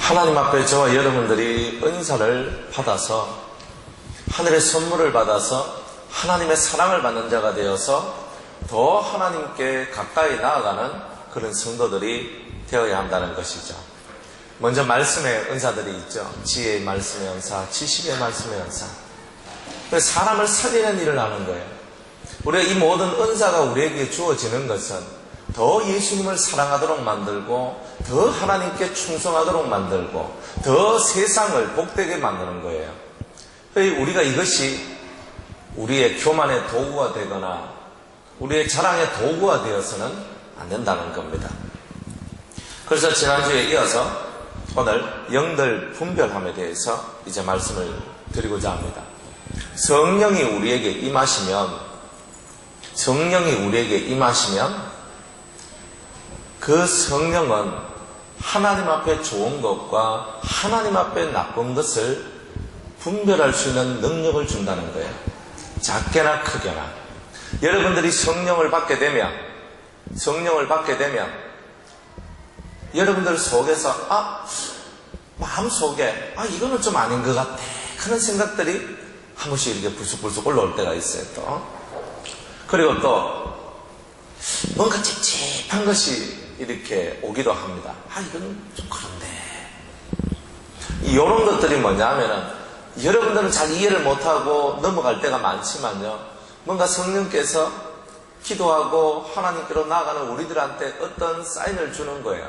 하나님 앞에 저와 여러분들이 은사를 받아서 하늘의 선물을 받아서 하나님의 사랑을 받는 자가 되어서 더 하나님께 가까이 나아가는 그런 성도들이 되어야 한다는 것이죠. 먼저 말씀의 은사들이 있죠. 지혜의 말씀의 은사, 지식의 말씀의 은사. 사람을 살리는 일을 하는 거예요. 우리가 이 모든 은사가 우리에게 주어지는 것은 더 예수님을 사랑하도록 만들고 더 하나님께 충성하도록 만들고 더 세상을 복되게 만드는 거예요. 우리가 이것이 우리의 교만의 도구가 되거나 우리의 자랑의 도구가 되어서는 안 된다는 겁니다. 그래서 지난주에 이어서 오늘 영들 분별함에 대해서 이제 말씀을 드리고자 합니다. 성령이 우리에게 임하시면 그 성령은 하나님 앞에 좋은 것과 하나님 앞에 나쁜 것을 분별할 수 있는 능력을 준다는 거예요. 작게나 크게나. 여러분들이 성령을 받게 되면 여러분들 속에서 마음속에 이거는 좀 아닌 것 같아 그런 생각들이 한 번씩 이렇게 불쑥불쑥 올라올 때가 있어요. 또 그리고 또 뭔가 찝찝한 것이 이렇게 오기도 합니다. 이건 좀 그런데 이런 것들이 뭐냐면은 여러분들은 잘 이해를 못하고 넘어갈 때가 많지만요, 뭔가 성령께서 기도하고 하나님께로 나아가는 우리들한테 어떤 사인을 주는 거예요.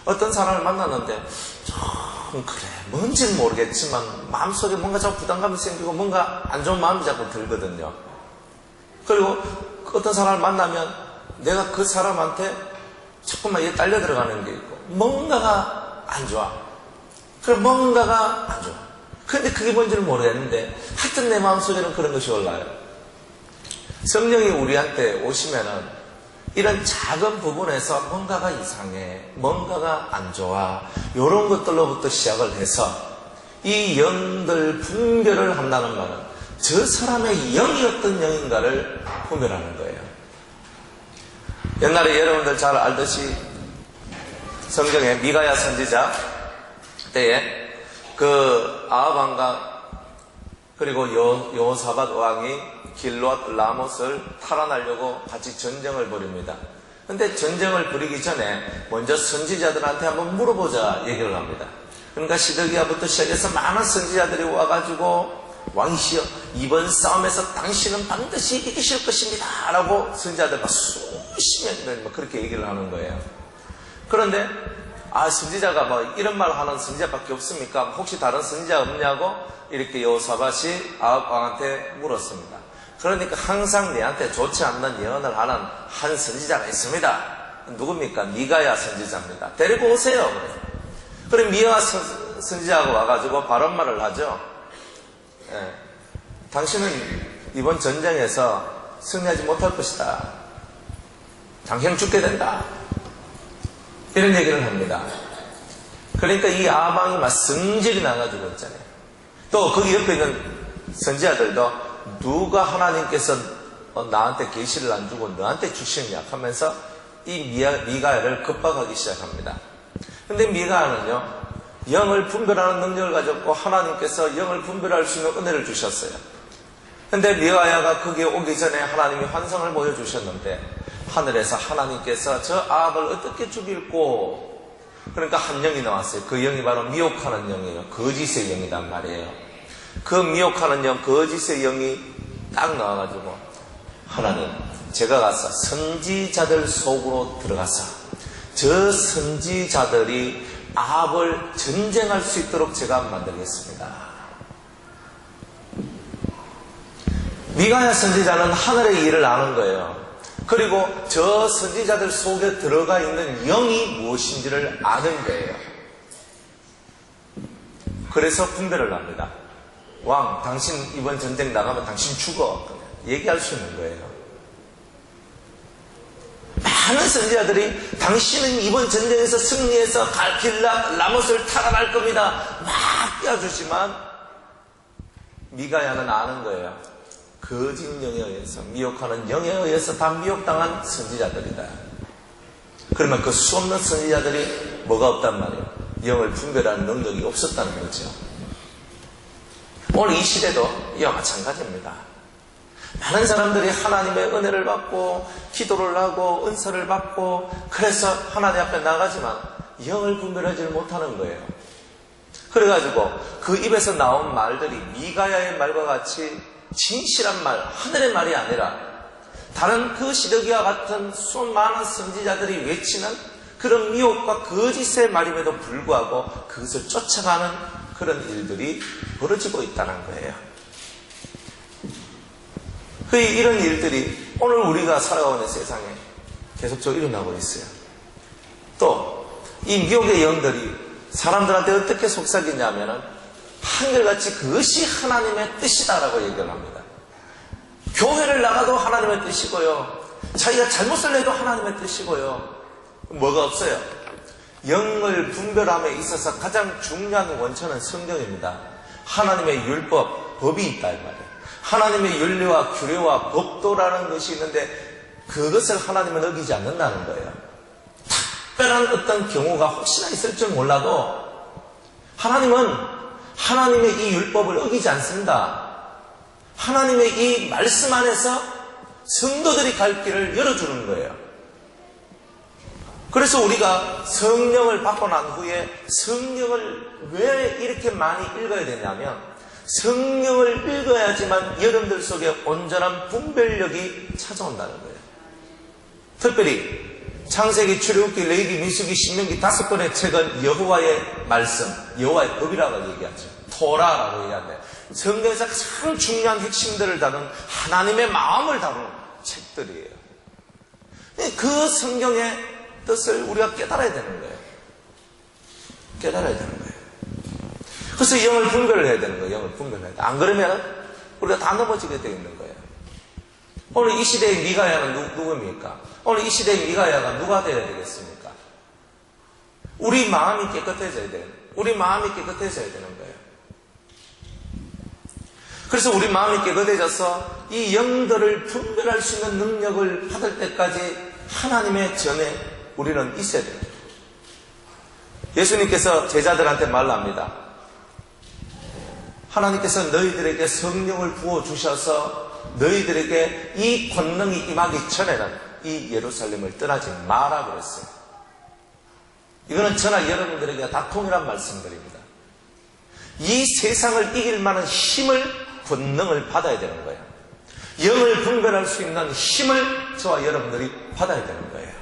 어떤 사람을 만났는데 좀 그래 뭔지는 모르겠지만 마음속에 뭔가 자꾸 부담감이 생기고 뭔가 안 좋은 마음이 자꾸 들거든요. 그리고 어떤 사람을 만나면 내가 그 사람한테 자꾸만 이게 딸려 들어가는 게 있고 뭔가가 안 좋아. 그래 뭔가가 안 좋아. 근데 그게 뭔지는 모르겠는데 하여튼 내 마음속에는 그런 것이 올라요. 성령이 우리한테 오시면은 이런 작은 부분에서 뭔가가 이상해, 뭔가가 안 좋아, 이런 것들로부터 시작을 해서 이 영들 분별을 한다는 말은 저 사람의 영이 어떤 영인가를 분별하는 거예요. 옛날에 여러분들 잘 알듯이 성경에 미가야 선지자 때에 그 아합 왕과 그리고 여호사밧 왕이 길앗 라못을 탈환하려고 같이 전쟁을 벌입니다. 근데 전쟁을 벌이기 전에 먼저 선지자들한테 한번 물어보자 얘기를 합니다. 그러니까 시드기야부터 시작해서 많은 선지자들이 와가지고 왕이시여 이번 싸움에서 당신은 반드시 이기실 것입니다 라고 선지자들과 수십 명 그렇게 얘기를 하는 거예요. 그런데 선지자가 이런 말 하는 선지자밖에 없습니까? 혹시 다른 선지자 없냐고 이렇게 여호사밧이 아합 왕한테 물었습니다. 그러니까 항상 내한테 좋지 않는 예언을 하는 한 선지자가 있습니다. 누굽니까? 미가야 선지자입니다. 데리고 오세요. 그래 미가 선지자가 와가지고 바른 말을 하죠. 당신은 이번 전쟁에서 승리하지 못할 것이다. 당신은 죽게 된다. 이런 얘기를 합니다. 그러니까 이 아합 왕이 막 성질이 나가지고 있잖아요. 또 거기 옆에 있는 선지자들도 누가 하나님께서 나한테 계시를 안 주고 너한테 주시느냐 하면서 이 미가야를 겁박하기 시작합니다. 근데 미가야는요, 영을 분별하는 능력을 가졌고 하나님께서 영을 분별할 수 있는 은혜를 주셨어요. 근데 미가야가 거기에 오기 전에 하나님이 환상을 보여주셨는데 하늘에서 하나님께서 저 아합을 어떻게 죽일고, 그러니까 한 영이 나왔어요. 그 영이 바로 미혹하는 영이에요. 거짓의 영이란 말이에요. 그 미혹하는 영, 거짓의 영이 딱 나와가지고 하나님, 제가 가서 선지자들 속으로 들어가서 저 선지자들이 아합을 전쟁할 수 있도록 제가 만들겠습니다. 미가야 선지자는 하늘의 일을 아는 거예요. 그리고 저 선지자들 속에 들어가 있는 영이 무엇인지를 아는 거예요. 그래서 분별을 합니다. 왕, 당신 이번 전쟁 나가면 당신 죽어. 얘기할 수 있는 거예요. 많은 선지자들이 당신은 이번 전쟁에서 승리해서 길앗 라못을 탈환할 겁니다. 막 띄워주지만 미가야는 아는 거예요. 거짓 영에 의해서, 미혹하는 영에 의해서 다 미혹당한 선지자들이다. 그러면 그 수없는 선지자들이 뭐가 없단 말이에요? 영을 분별하는 능력이 없었다는 거죠. 오늘 이 시대도 이와 마찬가지입니다. 많은 사람들이 하나님의 은혜를 받고 기도를 하고 은사를 받고 그래서 하나님 앞에 나가지만 영을 분별하지 못하는 거예요. 그래가지고 그 입에서 나온 말들이 미가야의 말과 같이 진실한 말, 하늘의 말이 아니라 다른 그 시드기와 같은 수많은 선지자들이 외치는 그런 미혹과 거짓의 말임에도 불구하고 그것을 쫓아가는 그런 일들이 벌어지고 있다는 거예요. 이런 일들이 오늘 우리가 살아가는 세상에 계속적으로 일어나고 있어요. 또 이 미혹의 영들이 사람들한테 어떻게 속삭이냐면은 한결같이 그것이 하나님의 뜻이다라고 얘기를 합니다. 교회를 나가도 하나님의 뜻이고요. 자기가 잘못을 해도 하나님의 뜻이고요. 뭐가 없어요. 영을 분별함에 있어서 가장 중요한 원천은 성경입니다. 하나님의 율법, 법이 있다 이 말이에요. 하나님의 윤리와 규례와 법도라는 것이 있는데 그것을 하나님은 어기지 않는다는 거예요. 특별한 어떤 경우가 혹시나 있을 줄 몰라도 하나님은 하나님의 이 율법을 어기지 않습니다. 하나님의 이 말씀 안에서 성도들이 갈 길을 열어주는 거예요. 그래서 우리가 성령을 받고 난 후에 성령을 왜 이렇게 많이 읽어야 되냐면 성령을 읽어야지만 여러분들 속에 온전한 분별력이 찾아온다는 거예요. 특별히 창세기, 출애굽기, 레위기, 민수기, 신명기 5권의 책은 여호와의 말씀, 여호와의 법이라고 얘기하죠. 토라라고 얘기하는데 성경에서 가장 중요한 핵심들을 다룬 하나님의 마음을 다루는 책들이에요. 그 성경의 뜻을 우리가 깨달아야 되는 거예요. 깨달아야 되는 거예요. 그래서 영을 분별을 해야 되는 거예요. 영을 분별해야 돼. 안 그러면 우리가 다 넘어지게 되어 있는 거예요. 오늘 이 시대의 미가야는 누구입니까? 오늘 이 시대의 미가야가 누가 되어야 되겠습니까? 우리 마음이 깨끗해져야 돼요. 우리 마음이 깨끗해져야 되는 거예요. 그래서 우리 마음이 깨끗해져서 이 영들을 분별할 수 있는 능력을 받을 때까지 하나님의 전에 우리는 있어야 돼요. 예수님께서 제자들한테 말합니다. 하나님께서 너희들에게 성령을 부어주셔서 너희들에게 이 권능이 임하기 전에는 이 예루살렘을 떠나지 마라 그랬어요. 이거는 저나 여러분들에게 다 동일한 말씀들입니다. 이 세상을 이길 만한 힘을, 권능을 받아야 되는 거예요. 영을 분별할 수 있는 힘을 저와 여러분들이 받아야 되는 거예요.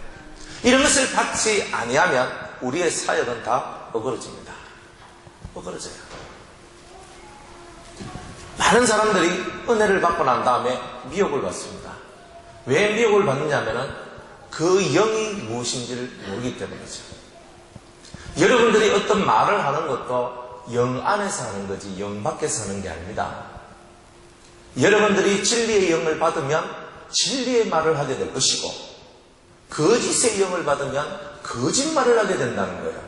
이런 것을 받지 아니하면 우리의 사역은 다 어그러집니다. 어그러져요. 많은 사람들이 은혜를 받고 난 다음에 미혹을 받습니다. 왜 미혹을 받느냐면 그 영이 무엇인지를 모르기 때문이죠. 여러분들이 어떤 말을 하는 것도 영 안에서 하는 거지 영 밖에서 하는 게 아닙니다. 여러분들이 진리의 영을 받으면 진리의 말을 하게 될 것이고 거짓의 영을 받으면 거짓말을 하게 된다는 거예요.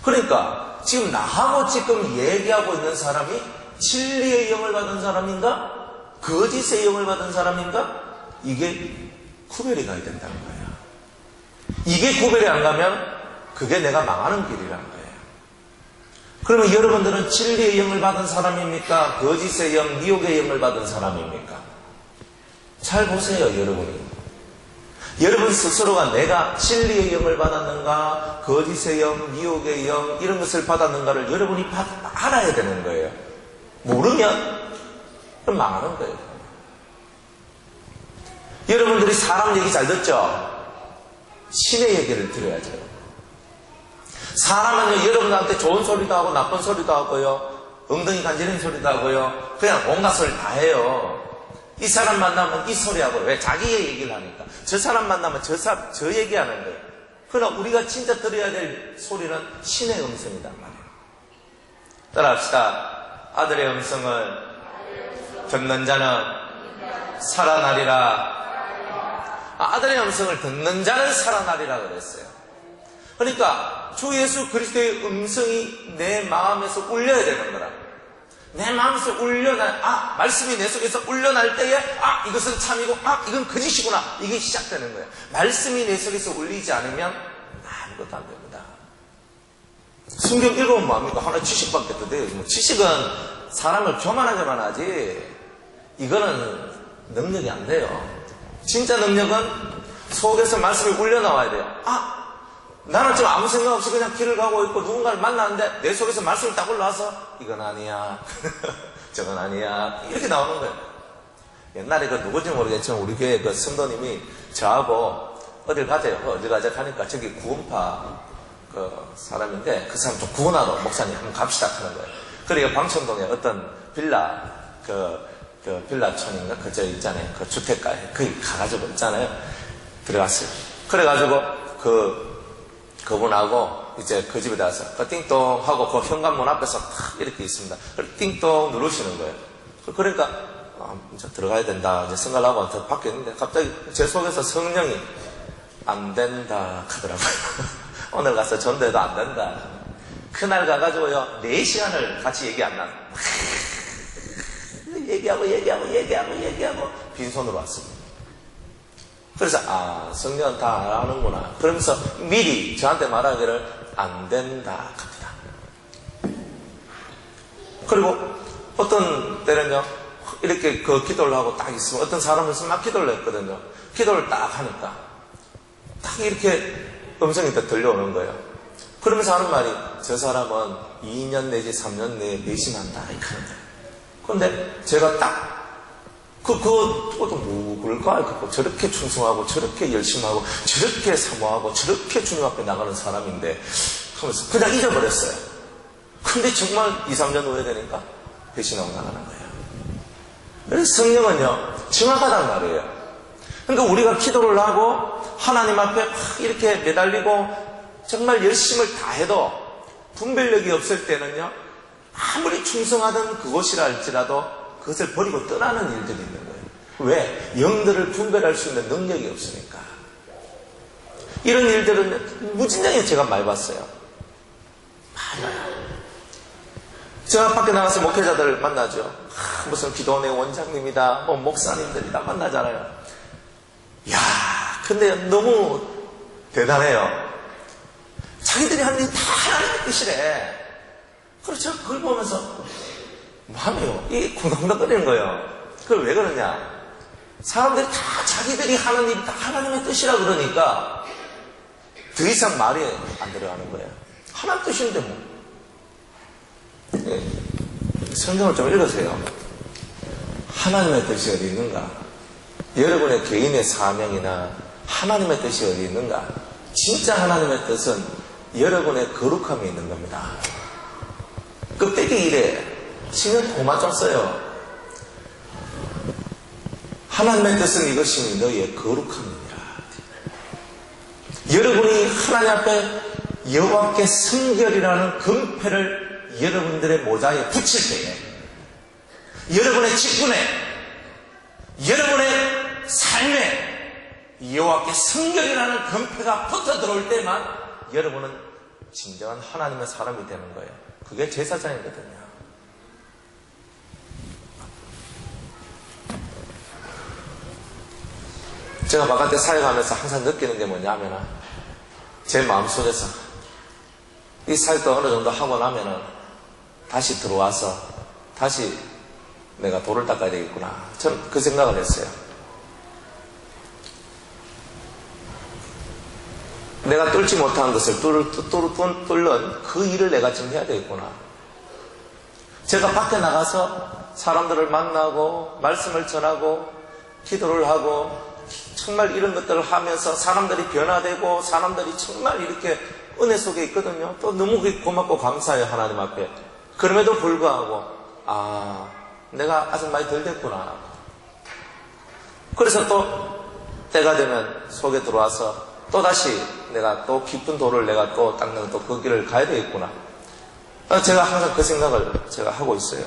그러니까 지금 나하고 지금 얘기하고 있는 사람이 진리의 영을 받은 사람인가? 거짓의 영을 받은 사람인가? 이게 구별이 가야 된다는 거예요. 이게 구별이 안 가면 그게 내가 망하는 길이라는 거예요. 그러면 여러분들은 진리의 영을 받은 사람입니까? 거짓의 영, 미혹의 영을 받은 사람입니까? 잘 보세요, 여러분이. 여러분 스스로가 내가 진리의 영을 받았는가, 거짓의 영, 미혹의 영, 이런 것을 받았는가를 여러분이 알아야 되는 거예요. 모르면 그럼 망하는 거예요. 여러분들이 사람 얘기 잘 듣죠? 신의 얘기를 들어야죠. 사람은요, 여러분한테 좋은 소리도 하고 나쁜 소리도 하고요, 엉덩이 간지르는 소리도 하고요, 그냥 온갖 소리 다 해요. 이 사람 만나면 이 소리 하고, 왜? 자기의 얘기를 하니까. 저 사람 만나면 저 얘기하는 거예요. 그러나 우리가 진짜 들어야 될 소리는 신의 음성이란 말이에요. 따라합시다. 아들의 음성을 듣는 자는 살아나리라. 아들의 음성을 듣는 자는 살아나리라 그랬어요. 그러니까 주 예수 그리스도의 음성이 내 마음에서 울려야 되는 거라. 내 마음에서 말씀이 내 속에서 울려날 때에 이것은 참이고 이건 거짓이구나, 이게 시작되는 거예요. 말씀이 내 속에서 울리지 않으면 아무것도 안 됩니다. 성경 읽으면 뭐합니까? 하나 지식밖에 더 돼요. 뭐 지식은 사람을 교만하게만 하지, 이거는 능력이 안 돼요. 진짜 능력은 속에서 말씀이 울려나와야 돼요. 아, 나는 좀 아무 생각 없이 그냥 길을 가고 있고 누군가를 만났는데 내 속에서 말씀이 딱 올라와서 이건 아니야, 저건 아니야, 이렇게 나오는 거예요. 옛날에 그 누군지 모르겠지만 우리 교회 그 성도님이 저하고 어딜 가재요. 어딜 가자 하니까 저기 구원파 그 사람인데 그 사람 좀 구원하러 목사님 한번 갑시다 하는 거예요. 그러니까 방청동에 어떤 빌라 그 빌라촌인가 그저 있잖아요. 그 주택가에 거기 가가지고 있잖아요. 들어갔어요. 그래가지고 그분하고 이제 그 집에 가서 띵동 하고 그 현관문 앞에서 탁 이렇게 있습니다. 띵동 누르시는 거예요. 그러니까 이제 들어가야 된다 이제 생각을 하고 밖에 있는데 갑자기 제 속에서 성령이 안 된다 하더라고요. 오늘 가서 전도해도 안 된다. 그날 가가지고요 4시간을 같이 얘기 안 나눠. 얘기하고 빈손으로 왔습니다. 그래서 성령은 다 아는구나. 그러면서 미리 저한테 말하기를 안 된다 합니다. 그리고 어떤 때는요 이렇게 그 기도를 하고 딱 있으면 어떤 사람은 막 기도를 했거든요. 기도를 딱 하니까 딱 이렇게 음성이 딱 들려오는 거예요. 그러면서 하는 말이 저 사람은 2년 내지 3년 내에 배신한다 이렇게 하는 거예요. 그런데 제가 딱 그것도 뭘까? 저렇게 충성하고 저렇게 열심히 하고 저렇게 사모하고 저렇게 주님 앞에 나가는 사람인데 하면서 그냥 잊어버렸어요. 근데 정말 2, 3년 후에 되니까 배신하고 나가는 거예요. 그래서 성령은요 정확하단 말이에요. 그러니까 우리가 기도를 하고 하나님 앞에 이렇게 매달리고 정말 열심을 다해도 분별력이 없을 때는요 아무리 충성하던 그곳이라 할지라도 그것을 버리고 떠나는 일들이 있는 거예요. 왜? 영들을 분별할 수 있는 능력이 없으니까. 이런 일들은 무진장에 제가 많이 봤어요. 많아요. 제가 밖에 나가서 목회자들 만나죠. 무슨 기도원의 원장님이다, 뭐 목사님들이다 만나잖아요. 이야, 근데 너무 대단해요. 자기들이 하는 일이 다 하나님의 뜻이래. 그래서 제가 그걸 보면서 뭐하네요. 이게 쿵당쿵당거리는 거예요. 그걸 왜 그러냐? 사람들이 다 자기들이 하는 일이 다 하나님의 뜻이라 그러니까 더 이상 말이 안 들어가는 거예요. 하나님 뜻인데 뭐. 성경을 좀 읽으세요. 하나님의 뜻이 어디 있는가? 여러분의 개인의 사명이나 하나님의 뜻이 어디 있는가? 진짜 하나님의 뜻은 여러분의 거룩함이 있는 겁니다. 껍데기 이래 신경 도마 좀 써요. 하나님의 뜻은 이것이니 너희의 거룩함이니라. 여러분이 하나님 앞에 여호와께 성결이라는 금패를 여러분들의 모자에 붙일 때에 여러분의 직분에 여러분의 삶에 여호와께 성결이라는 금패가 붙어 들어올 때만 여러분은 진정한 하나님의 사람이 되는 거예요. 그게 제사장이거든요. 제가 바깥에 사역하면서 항상 느끼는 게 뭐냐면은 제 마음속에서 이 사역도 어느 정도 하고 나면은 다시 들어와서 다시 내가 돌을 닦아야 되겠구나. 전 그 생각을 했어요. 내가 뚫지 못한 것을 뚫는 그 일을 내가 지금 해야 되겠구나. 제가 밖에 나가서 사람들을 만나고 말씀을 전하고 기도를 하고 정말 이런 것들을 하면서 사람들이 변화되고 사람들이 정말 이렇게 은혜 속에 있거든요. 또 너무 고맙고 감사해요. 하나님 앞에. 그럼에도 불구하고 내가 아직 많이 덜 됐구나. 그래서 또 때가 되면 속에 들어와서 또다시 내가 또 깊은 돌을 내가 또 닦는 또 그 길을 가야 되겠구나. 제가 항상 그 생각을 제가 하고 있어요.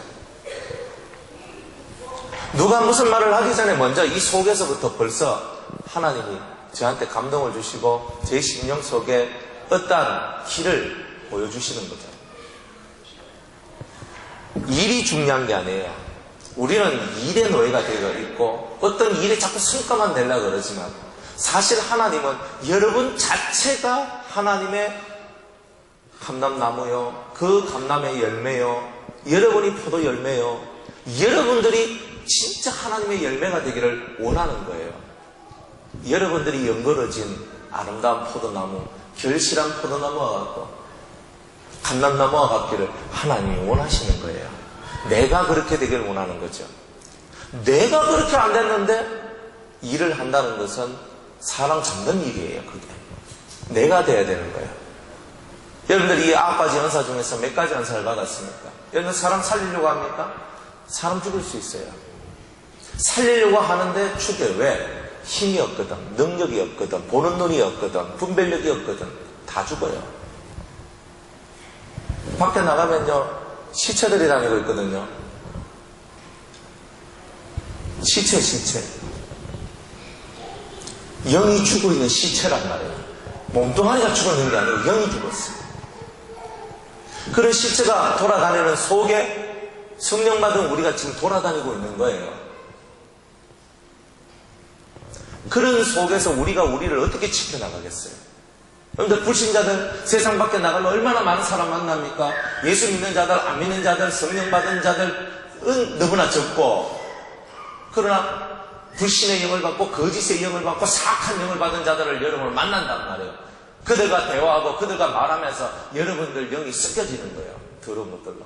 누가 무슨 말을 하기 전에 먼저 이 속에서부터 벌써 하나님이 저한테 감동을 주시고 제 심령 속에 어떠한 길을 보여주시는 거죠. 일이 중요한 게 아니에요. 우리는 일의 노예가 되어 있고 어떤 일에 자꾸 성과만 내려고 그러지만 사실 하나님은 여러분 자체가 하나님의 감람나무요, 그 감람의 열매요, 여러분이 포도 열매요, 여러분들이 진짜 하나님의 열매가 되기를 원하는 거예요. 여러분들이 연걸어진 아름다운 포도나무, 결실한 포도나무와 같고 감람나무와 같기를 하나님이 원하시는 거예요. 내가 그렇게 되기를 원하는 거죠. 내가 그렇게 안 됐는데 일을 한다는 것은 사람 잡는 일이에요. 그게 내가 돼야 되는 거예요. 여러분들 이 9가지 은사 중에서 몇 가지 은사를 받았습니까? 여러분들 사람 살리려고 합니까? 사람 죽일 수 있어요. 살리려고 하는데 죽여. 왜? 힘이 없거든, 능력이 없거든, 보는 눈이 없거든, 분별력이 없거든, 다 죽어요. 밖에 나가면요, 시체들이 다니고 있거든요. 시체. 영이 죽어 있는 시체란 말이에요. 몸뚱아리가 죽었는 게 아니고 영이 죽었어요. 그런 시체가 돌아다니는 속에 성령받은 우리가 지금 돌아다니고 있는 거예요. 그런 속에서 우리가 우리를 어떻게 지켜나가겠어요? 그런데 불신자들 세상 밖에 나가면 얼마나 많은 사람 만납니까? 예수 믿는 자들, 안 믿는 자들, 성령 받은 자들은 너무나 적고, 그러나 불신의 영을 받고 거짓의 영을 받고 사악한 영을 받은 자들을 여러분을 만난단 말이에요. 그들과 대화하고 그들과 말하면서 여러분들 영이 섞여지는 거예요. 더러운 것들로.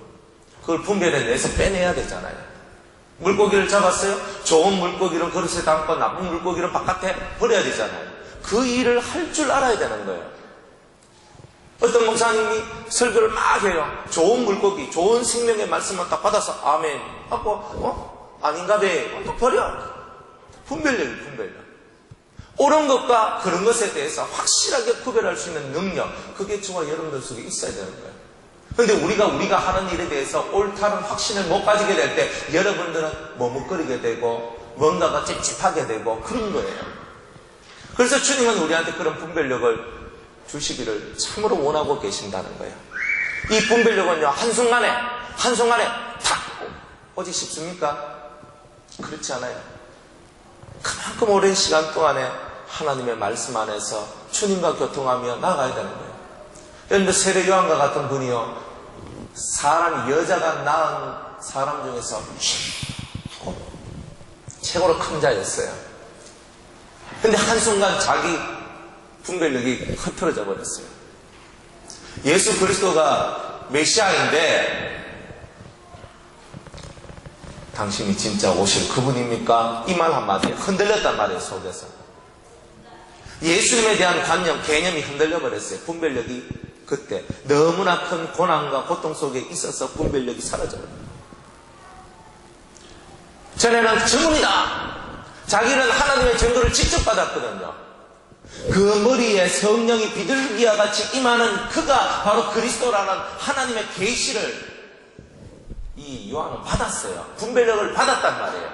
그걸 분별해내서 빼내야 되잖아요. 물고기를 잡았어요? 좋은 물고기를 그릇에 담고 나쁜 물고기를 바깥에 버려야 되잖아요. 그 일을 할 줄 알아야 되는 거예요. 어떤 목사님이 설교를 막 해요. 좋은 물고기, 좋은 생명의 말씀을 딱 받아서 아멘 하고 아닌가 봐. 또 버려. 분별력이 분별력. 옳은 것과 그런 것에 대해서 확실하게 구별할 수 있는 능력, 그게 저와 여러분들 속에 있어야 되는 거예요. 그런데 우리가 하는 일에 대해서 옳다는 확신을 못 가지게 될 때 여러분들은 머뭇거리게 되고 뭔가가 찝찝하게 되고 그런 거예요. 그래서 주님은 우리한테 그런 분별력을 주시기를 참으로 원하고 계신다는 거예요. 이 분별력은요, 한순간에 탁 오지 싶습니까? 그렇지 않아요. 그만큼 오랜 시간 동안에 하나님의 말씀 안에서 주님과 교통하며 나가야 되는 거예요. 여러분들 세례 요한과 같은 분이요, 사람이 여자가 낳은 사람 중에서 최고로 큰 자였어요. 근데 한순간 자기 분별력이 흐트러져 버렸어요. 예수 그리스도가 메시아인데 당신이 진짜 오실 그분입니까? 이 말 한마디에 흔들렸단 말이에요. 속에서 예수님에 대한 관념, 개념이 흔들려 버렸어요. 분별력이 그때 너무나 큰 고난과 고통 속에 있어서 분별력이 사라져버려요. 전에는 증언이다. 자기는 하나님의 증거를 직접 받았거든요. 그 머리에 성령이 비둘기와 같이 임하는 그가 바로 그리스도라는 하나님의 계시를 이 요한은 받았어요. 분별력을 받았단 말이에요.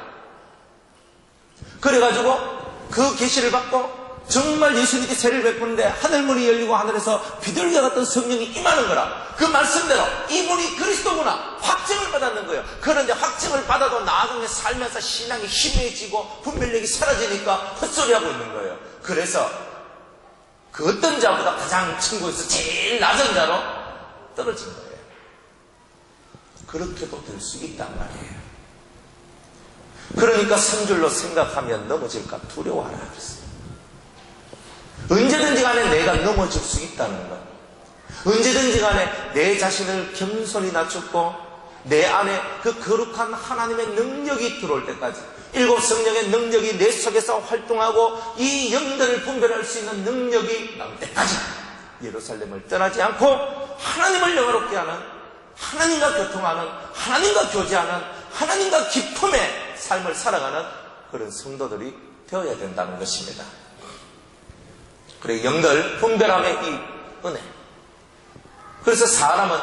그래가지고 그 계시를 받고 정말 예수님께 세례를 베푸는데 하늘문이 열리고 하늘에서 비둘기와 같은 성령이 임하는 거라. 그 말씀대로 이분이 그리스도구나 확증을 받았는 거예요. 그런데 확증을 받아도 나중에 살면서 신앙이 희미해지고 분별력이 사라지니까 헛소리하고 있는 거예요. 그래서 그 어떤 자보다 가장 천국에서 제일 낮은 자로 떨어진 거예요. 그렇게도 될 수 있단 말이에요. 그러니까 선줄로 생각하면 넘어질까 두려워하라 그랬어요. 언제든지 간에 내가 넘어질 수 있다는 것, 언제든지 간에 내 자신을 겸손히 낮췄고 내 안에 그 거룩한 하나님의 능력이 들어올 때까지, 일곱 성령의 능력이 내 속에서 활동하고 이 영들을 분별할 수 있는 능력이 나올 때까지 예루살렘을 떠나지 않고 하나님을 영화롭게 하는, 하나님과 교통하는, 하나님과 교제하는, 하나님과 기쁨의 삶을 살아가는 그런 성도들이 되어야 된다는 것입니다. 그래, 영들 분별함의 이 은혜. 그래서 사람은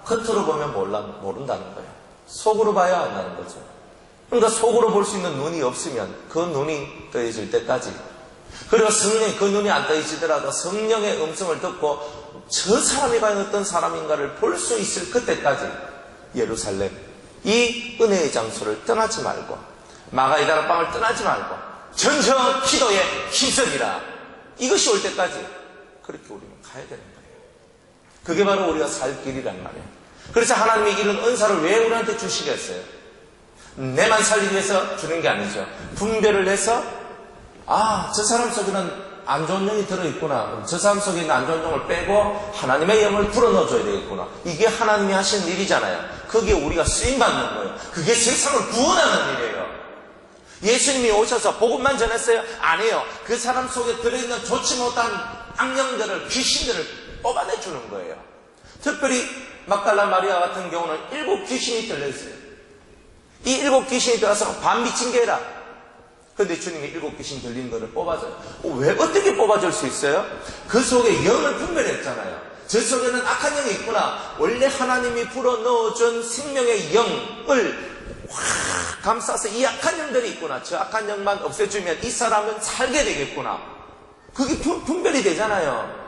겉으로 보면 모른다는 거예요. 속으로 봐야 한다는 거죠. 그러니까 속으로 볼 수 있는 눈이 없으면 그 눈이 떠해질 때까지, 그리고 성령이 그 눈이 안 떠해지더라도 성령의 음성을 듣고 저 사람이 과연 어떤 사람인가를 볼 수 있을 그때까지 예루살렘, 이 은혜의 장소를 떠나지 말고 마가의 다락방을 떠나지 말고 전적 기도에 힘쓰리라. 이것이 올 때까지 그렇게 우리는 가야 되는 거예요. 그게 바로 우리가 살 길이란 말이에요. 그래서 하나님이 이런 은사를 왜 우리한테 주시겠어요? 내만 살리기 위해서 주는 게 아니죠. 분별을 해서 저 사람 속에는 안 좋은 영이 들어있구나. 저 사람 속에 있는 안 좋은 영을 빼고 하나님의 영을 불어넣어줘야 되겠구나. 이게 하나님이 하시는 일이잖아요. 그게 우리가 쓰임받는 거예요. 그게 세상을 구원하는 일이에요. 예수님이 오셔서 복음만 전했어요? 아니에요. 그 사람 속에 들어있는 좋지 못한 악령들을, 귀신들을 뽑아내주는 거예요. 특별히 막달라 마리아 같은 경우는 7 귀신이 들려있어요. 이 7 귀신이 들어서 반 미친 개라. 근데 주님이 7 귀신 들린 거를 뽑아줘요. 왜 어떻게 뽑아줄 수 있어요? 그 속에 영을 분별했잖아요. 저 속에는 악한 영이 있구나. 원래 하나님이 불어넣어준 생명의 영을 확 감싸서 이 악한 영들이 있구나. 저 악한 영만 없애주면 이 사람은 살게 되겠구나. 그게 분별이 되잖아요.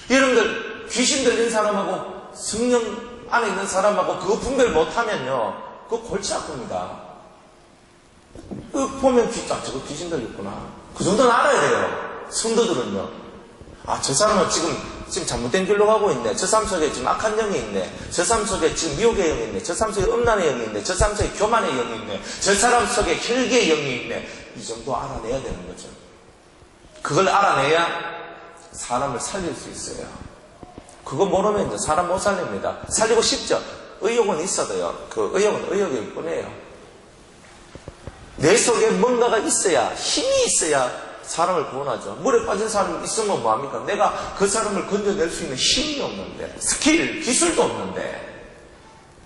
여러분들 귀신 들린 사람하고 성령 안에 있는 사람하고 그거 분별 못하면요, 그거 골치 아픕니다. 보면 저거 귀신 들렸구나. 그 정도는 알아야 돼요. 성도들은요. 저 사람은 지금 잘못된 길로 가고 있네. 저 사람 속에 지금 악한 영이 있네. 저 사람 속에 지금 미혹의 영이 있네. 저 사람 속에 음란의 영이 있네. 저 사람 속에 교만의 영이 있네. 저 사람 속에 혈기의 영이 있네. 이 정도 알아내야 되는 거죠. 그걸 알아내야 사람을 살릴 수 있어요. 그거 모르면 이제 사람 못 살립니다. 살리고 싶죠. 의욕은 있어도요. 그 의욕은 의욕일 뿐이에요. 내 속에 뭔가가 있어야, 힘이 있어야 사람을 구원하죠. 물에 빠진 사람이 있으면 뭐합니까? 내가 그 사람을 건져낼 수 있는 힘이 없는데, 스킬, 기술도 없는데,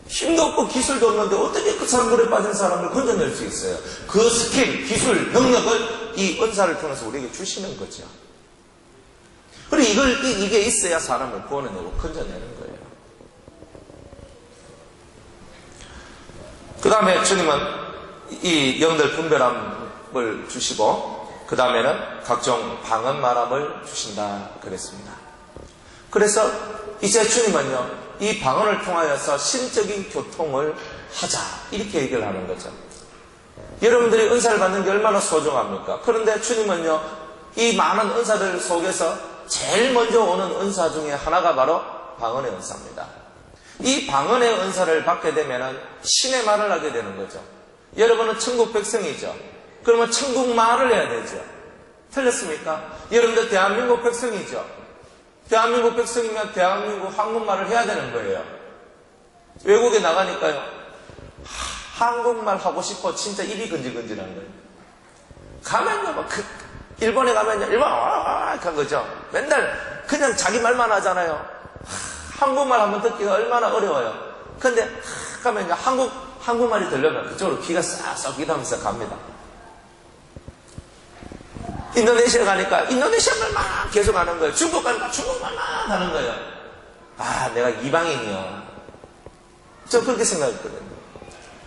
힘도 없고 기술도 없는데 어떻게 그 사람 물에 빠진 사람을 건져낼 수 있어요? 그 스킬, 기술, 능력을 이 은사를 통해서 우리에게 주시는 거죠. 그리고 이게 있어야 사람을 구원해내고 건져내는 거예요. 그 다음에 주님은 이 영들 분별함을 주시고 그 다음에는 각종 방언 말함을 주신다 그랬습니다. 그래서 이제 주님은요, 이 방언을 통하여서 신적인 교통을 하자 이렇게 얘기를 하는 거죠. 여러분들이 은사를 받는 게 얼마나 소중합니까? 그런데 주님은요, 이 많은 은사들 속에서 제일 먼저 오는 은사 중에 하나가 바로 방언의 은사입니다. 이 방언의 은사를 받게 되면 신의 말을 하게 되는 거죠. 여러분은 천국 백성이죠. 그러면 천국 말을 해야 되죠. 틀렸습니까? 여러분들 대한민국 백성이죠. 대한민국 백성이면 대한민국 한국말을 해야 되는 거예요. 외국에 나가니까요, 한국말 하고 싶어 진짜 입이 근질근질한 거예요. 가면요, 일본에 가면요, 일본 한 거죠. 맨날 그냥 자기 말만 하잖아요. 한국말 한번 듣기가 얼마나 어려워요. 근데 가면요, 한국말이 들려면 그쪽으로 귀가 싹 기다면서 갑니다. 인도네시아 가니까 인도네시아 말만 계속 하는 거예요. 중국 가니까 중국말만 하는 거예요. 내가 이방인이요. 저 그렇게 생각했거든요.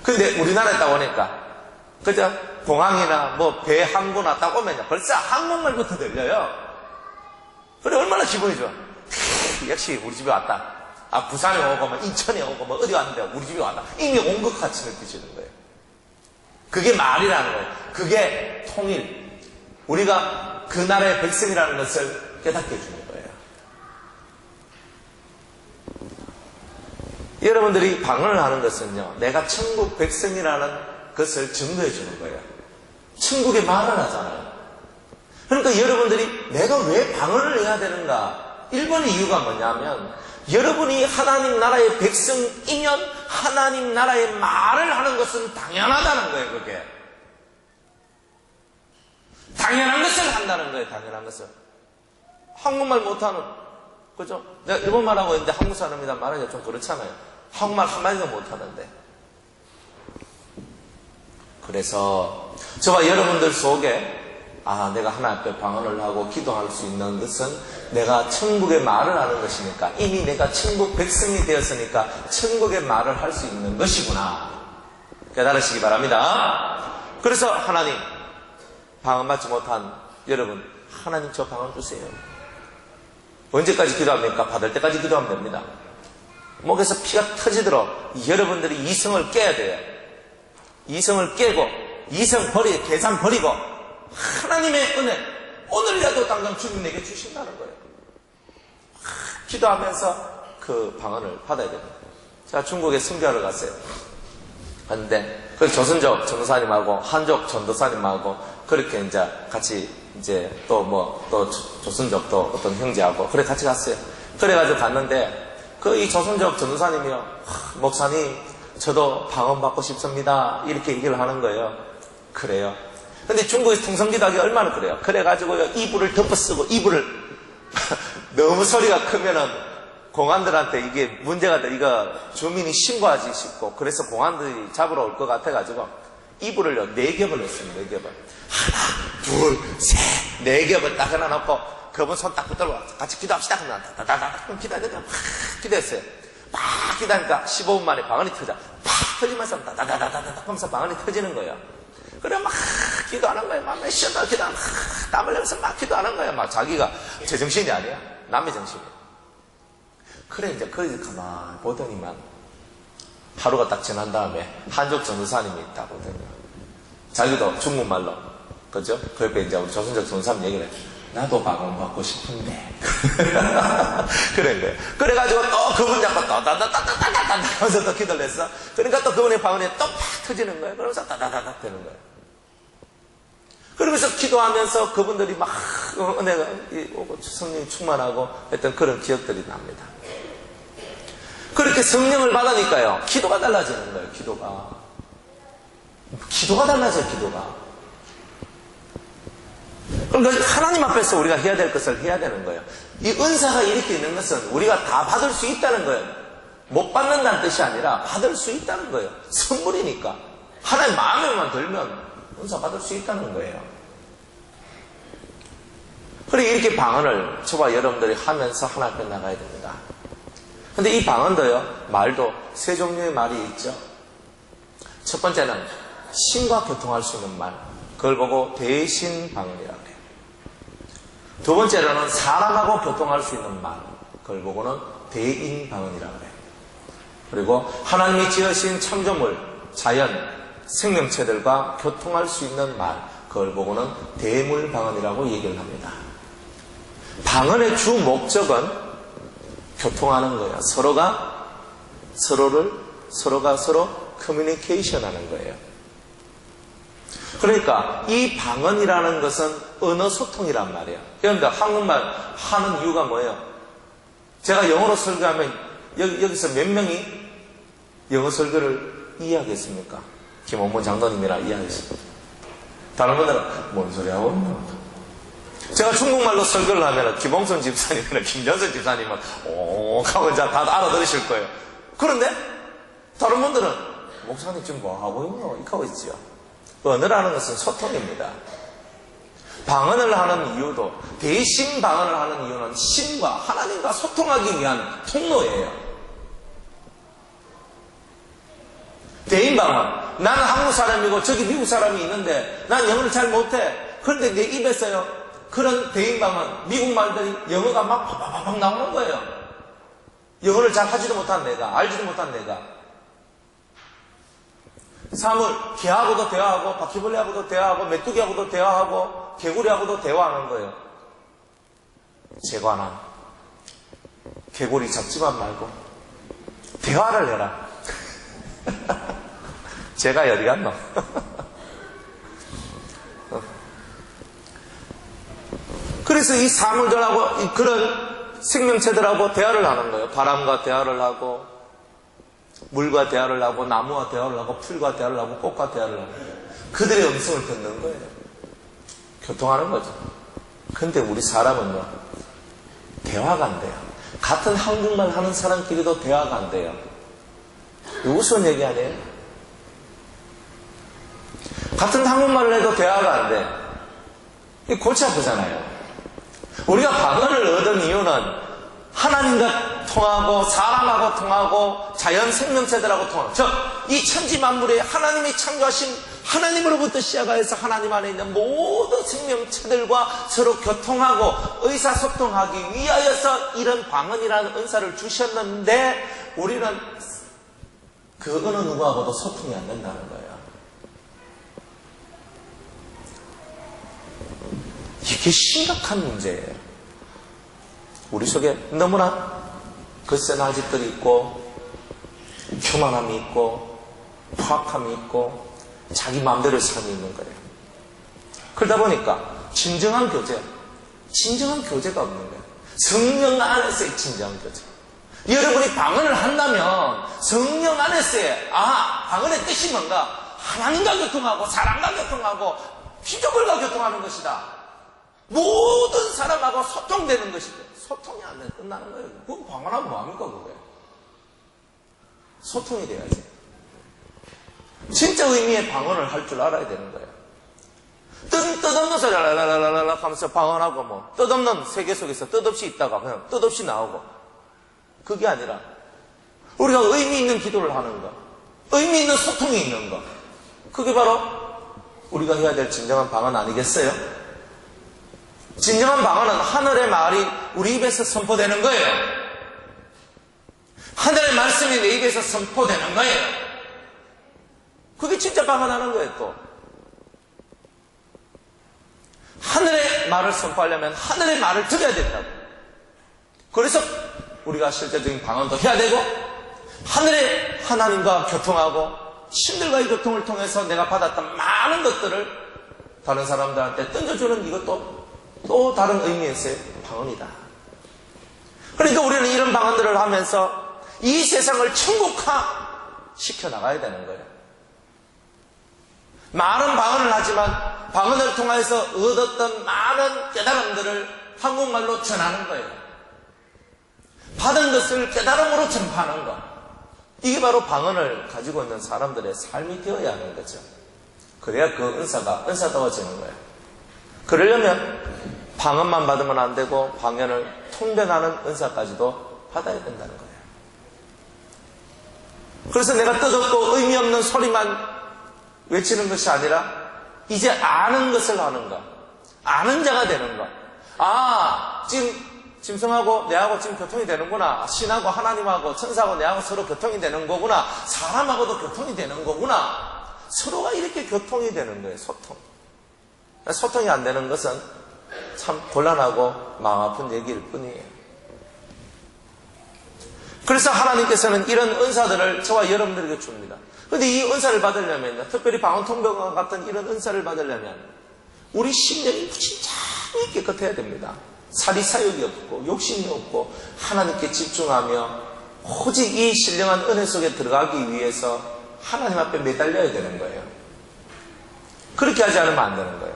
근데 우리나라에 딱 오니까 그죠? 공항이나 배 항구나 딱 오면요, 벌써 한국말부터 들려요. 그래 얼마나 기분이 좋아. 역시 우리 집에 왔다. 부산에 오고 인천에 오고 어디 왔는데 우리 집에 왔다. 이미 온 것 같이 느껴지는 거예요. 그게 말이라는 거예요. 그게 통일. 우리가 그 나라의 백성이라는 것을 깨닫게 해주는 거예요. 여러분들이 방언을 하는 것은요, 내가 천국 백성이라는 것을 증거해 주는 거예요. 천국의 말을 하잖아요. 그러니까 여러분들이 내가 왜 방언을 해야 되는가? 1번 이유가 뭐냐면, 여러분이 하나님 나라의 백성이면 하나님 나라의 말을 하는 것은 당연하다는 거예요. 그게 당연한 것을 한다는 거예요. 당연한 것을. 한국말 못하는, 그죠? 내가 일본말 하고 있는데 한국 사람이란 말하기가 좀 그렇잖아요. 한국말 한마디도 못하는데. 그래서 저와 여러분들 속에 내가 하나님 앞에 방언을 하고 기도할 수 있는 것은 내가 천국의 말을 하는 것이니까, 이미 내가 천국 백성이 되었으니까 천국의 말을 할 수 있는 것이구나. 깨달으시기 바랍니다. 그래서 하나님, 방언 받지 못한 여러분, 하나님 저 방언 주세요. 언제까지 기도합니까? 받을 때까지 기도하면 됩니다. 목에서 피가 터지도록 여러분들이 이성을 깨야 돼요. 이성을 깨고, 이성 버리고, 계산 버리고, 하나님의 은혜, 오늘이라도 당장 주님 내게 주신다는 거예요. 기도하면서 그 방언을 받아야 됩니다. 제가 중국에 순교하러 갔어요. 갔는데 그 조선족 전도사님하고 한족 전도사님하고 그렇게 이제 같이 이제 또 조선족 또 어떤 형제하고 그래 같이 갔어요. 그래가지고 갔는데 그 이 조선족 전도사님이요, 목사님 저도 방언 받고 싶습니다 이렇게 얘기를 하는 거예요. 그래요. 근데 중국에서 통성기도하기 얼마나 그래요. 그래가지고 이불을 덮어쓰고 이불을 너무 소리가 크면은 공안들한테 이게 문제가 돼. 이거 주민이 신고하지 싶고 그래서 공안들이 잡으러 올 것 같아가지고 이불을요 4겹을 냈습니다. 4겹을. 하나, 둘, 셋, 4겹을 딱 해놔놓고 그분 손 딱 붙들고 같이 기도합시다. 그러면 다다다닥 기도하니까 막 기도했어요. 막 기도하니까 15분 만에 방언이 터져. 팍 터지면서 다다다다닥 하면서 방언이 터지는 거예요. 그래 막 기도하는 거예요. 막 몇 시간 기도하면 막 땀 흘리면서 막 기도하는 거예요. 막 자기가 제정신이 아니야. 남의 정신이에요. 그래 이제 거기서 가만히 보더니만 하루가 딱 지난 다음에 한족 전도사님이 있다 보더니 자기도 중국말로 그죠? 그 옆에 이제 우리 조선족 전도사님 얘기를 해. 나도 방언 받고 싶은데 그런 거예요. 그래가지고 또 그분 잡고 또 다다다다다다다 하면서 또 기도를 했어. 그러니까 또 그분의 방언이 또 팍 터지는 거예요. 그러면서 다다다다 되는 거예요. 그러면서 기도하면서 그분들이 막 은혜가 성령이 충만하고 했던 그런 기억들이 납니다. 그렇게 성령을 받으니까요 기도가 달라지는 거예요. 기도가 달라져요. 기도가. 그러니까 하나님 앞에서 우리가 해야 될 것을 해야 되는 거예요. 이 은사가 이렇게 있는 것은 우리가 다 받을 수 있다는 거예요. 못 받는다는 뜻이 아니라 받을 수 있다는 거예요. 선물이니까 하나님 마음에만 들면 은사 받을 수 있다는 거예요. 그리고 이렇게 방언을 저와 여러분들이 하면서 하나님 앞에 나가야 됩니다. 근데 이 방언도요, 말도 세 종류의 말이 있죠. 첫 번째는 신과 교통할 수 있는 말, 그걸 보고 대신 방언이라고 해요. 두 번째로는 사람하고 교통할 수 있는 말, 그걸 보고는 대인 방언이라고 해요. 그리고 하나님이 지으신 창조물, 자연, 생명체들과 교통할 수 있는 말, 그걸 보고는 대물 방언이라고 얘기를 합니다. 방언의 주 목적은 교통하는 거예요. 서로가 서로 커뮤니케이션 하는 거예요. 그러니까 이 방언이라는 것은 언어 소통이란 말이에요. 그러니까 한국말 하는 이유가 뭐예요? 제가 영어로 설교하면 여기서 몇 명이 영어 설교를 이해하겠습니까? 김원문 장로님이랑 이해하겠습니다. 다른 분들은 뭔 소리 하고 있나? 제가 중국말로 설교를 하면 김홍선 집사님이나 김전선 집사님은 하고 이제 다 알아들으실 거예요. 그런데 다른 분들은 목사님 지금 뭐 하고 있노? 이렇게 하고 있지요. 언어라는 것은 소통입니다. 방언을 하는 이유도, 대신 방언을 하는 이유는 신과 하나님과 소통하기 위한 통로예요. 대인 방언. 나는 한국 사람이고 저기 미국 사람이 있는데 난 영어를 잘 못해. 그런데 내 입에서요, 그런 대인 방언, 미국 말들이 영어가 막 팍팍팍 나오는 거예요. 영어를 잘 하지도 못한 내가, 알지도 못한 내가. 사물, 개하고도 대화하고, 바퀴벌레하고도 대화하고, 메뚜기하고도 대화하고, 개구리하고도 대화하는 거예요. 제관함. 개구리 잡지만 말고, 대화를 해라. 제가 어디 갔노? 그래서 이 사물들하고, 그런 생명체들하고 대화를 하는 거예요. 바람과 대화를 하고, 물과 대화를 하고, 나무와 대화를 하고, 풀과 대화를 하고, 꽃과 대화를 하고, 그들의 음성을 듣는 거예요. 교통하는 거죠. 근데 우리 사람은요, 대화가 안 돼요. 같은 한국말 하는 사람끼리도 대화가 안 돼요. 우스운 얘기 아니에요? 같은 한국말을 해도 대화가 안 돼. 이게 골치 아프잖아요. 우리가 방언을 얻은 이유는 하나님과 통하고 사람하고 통하고 자연 생명체들하고 통하고, 즉 이 천지 만물에 하나님이 창조하신 하나님으로부터 시작해서 하나님 안에 있는 모든 생명체들과 서로 교통하고 의사소통하기 위하여서 이런 방언이라는 은사를 주셨는데 우리는 그 어느 누구하고도 소통이 안 된다는 거예요. 이게 심각한 문제예요. 우리 속에 너무나 거센 아집들이 있고 교만함이 있고 포악함이 있고 자기 마음대로 삶이 있는 거예요. 그러다 보니까 진정한 교제가 없는 거예요. 성령 안에서의 진정한 교제. 여러분이 방언을 한다면 성령 안에서의 방언의 뜻이 뭔가? 하나님과 교통하고 사람과 교통하고 피조물과 교통하는 것이다. 모든 사람하고 소통되는 것이다. 소통이 안 되면 끝나는 거예요. 그거 방언하면 뭐합니까 그게? 소통이 돼야지. 진짜 의미의 방언을 할 줄 알아야 되는 거예요. 뜻없는 소리 라라라라라 하면서 방언하고 뭐 뜻없는 세계 속에서 뜻없이 있다가 그냥 뜻없이 나오고, 그게 아니라 우리가 의미 있는 기도를 하는 거, 의미 있는 소통이 있는 거, 그게 바로 우리가 해야 될 진정한 방언 아니겠어요? 진정한 방언은 하늘의 말이 우리 입에서 선포되는 거예요. 하늘의 말씀이 내 입에서 선포되는 거예요. 그게 진짜 방언하는 거예요. 또 하늘의 말을 선포하려면 하늘의 말을 들어야 된다고. 그래서 우리가 실제적인 방언도 해야 되고, 하늘의 하나님과 교통하고 신들과의 교통을 통해서 내가 받았던 많은 것들을 다른 사람들한테 던져주는, 이것도 또 다른 의미에서의 방언이다. 그러니까 우리는 이런 방언들을 하면서 이 세상을 천국화 시켜나가야 되는 거예요. 많은 방언을 하지만 방언을 통해서 얻었던 많은 깨달음들을 한국말로 전하는 거예요. 받은 것을 깨달음으로 전파하는 것. 이게 바로 방언을 가지고 있는 사람들의 삶이 되어야 하는 거죠. 그래야 그 은사가 은사다워지는 거예요. 그러려면 방언만 받으면 안 되고 방언을 통변하는 은사까지도 받아야 된다는 거예요. 그래서 내가 뜻없고 의미 없는 소리만 외치는 것이 아니라 이제 아는 것을 하는 것, 아는 자가 되는 것. 지금 짐승하고 내하고 지금 교통이 되는구나. 신하고 하나님하고 천사하고 내하고 서로 교통이 되는 거구나. 사람하고도 교통이 되는 거구나. 서로가 이렇게 교통이 되는 거예요. 소통이 안 되는 것은 참 곤란하고 마음 아픈 얘기일 뿐이에요. 그래서 하나님께서는 이런 은사들을 저와 여러분들에게 줍니다. 그런데 이 은사를 받으려면, 특별히 방언통병과 같은 이런 은사를 받으려면 우리 심령이 무진장히 깨끗해야 됩니다. 사리사욕이 없고 욕심이 없고 하나님께 집중하며 오직 이 신령한 은혜 속에 들어가기 위해서 하나님 앞에 매달려야 되는 거예요. 그렇게 하지 않으면 안 되는 거예요.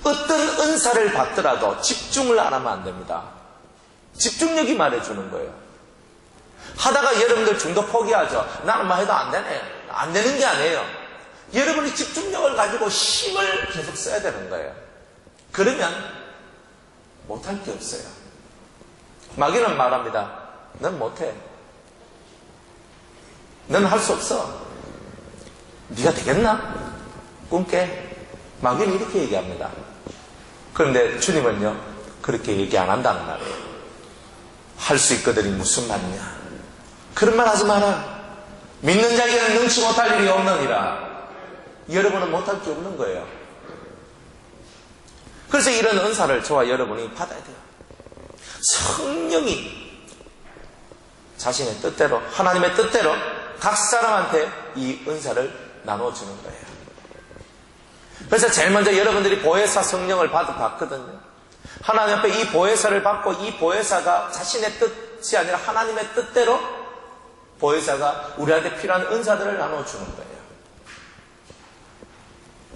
어떤 은사를 받더라도 집중을 안 하면 안 됩니다. 집중력이 말해주는 거예요. 하다가 여러분들 중도 포기하죠. 나는 뭐 해도 안 되네. 안 되는 게 아니에요. 여러분이 집중력을 가지고 힘을 계속 써야 되는 거예요. 그러면 못할 게 없어요. 마귀는 말합니다. 넌 못해. 넌 할 수 없어. 네가 되겠나? 꿈깨. 마귀는 이렇게 얘기합니다. 그런데 주님은요, 그렇게 얘기 안 한다는 말이에요. 할 수 있거든이 무슨 말이냐. 그런 말 하지 마라. 믿는 자에게는 능치 못할 일이 없느니라. 여러분은 못할 게 없는 거예요. 그래서 이런 은사를 저와 여러분이 받아야 돼요. 성령이 자신의 뜻대로, 하나님의 뜻대로 각 사람한테 이 은사를 나눠주는 거예요. 그래서 제일 먼저 여러분들이 보혜사 성령을 받거든요. 하나님 앞에 이 보혜사를 받고 이 보혜사가 자신의 뜻이 아니라 하나님의 뜻대로 보혜사가 우리한테 필요한 은사들을 나눠주는 거예요.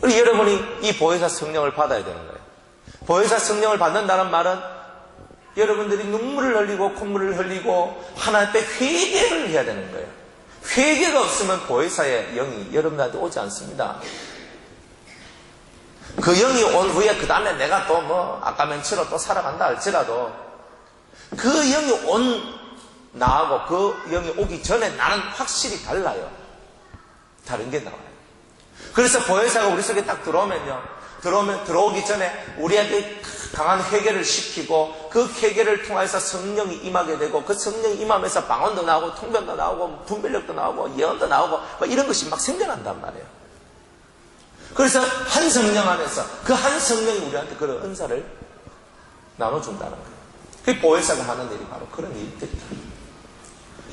그리고 여러분이 이 보혜사 성령을 받아야 되는 거예요. 보혜사 성령을 받는다는 말은 여러분들이 눈물을 흘리고 콧물을 흘리고 하나님 앞에 회개를 해야 되는 거예요. 회개가 없으면 보혜사의 영이 여러분들한테 오지 않습니다. 그 영이 온 후에 그 다음에 내가 또 아까 맨처럼 또 살아간다 할지라도 그 영이 나하고 그 영이 오기 전에 나는 확실히 달라요. 다른 게 나와요. 그래서 보혜사가 우리 속에 딱 들어오기 전에 우리에게 강한 회개를 시키고 그 회개를 통해서 성령이 임하게 되고 그 성령이 임하면서 방언도 나오고 통변도 나오고 분별력도 나오고 예언도 나오고 이런 것이 막 생겨난단 말이에요. 그래서 한 성령 안에서 그 한 성령이 우리한테 그런 은사를 나눠준다는 거예요. 그 보혜사가 하는 일이 바로 그런 일들이다.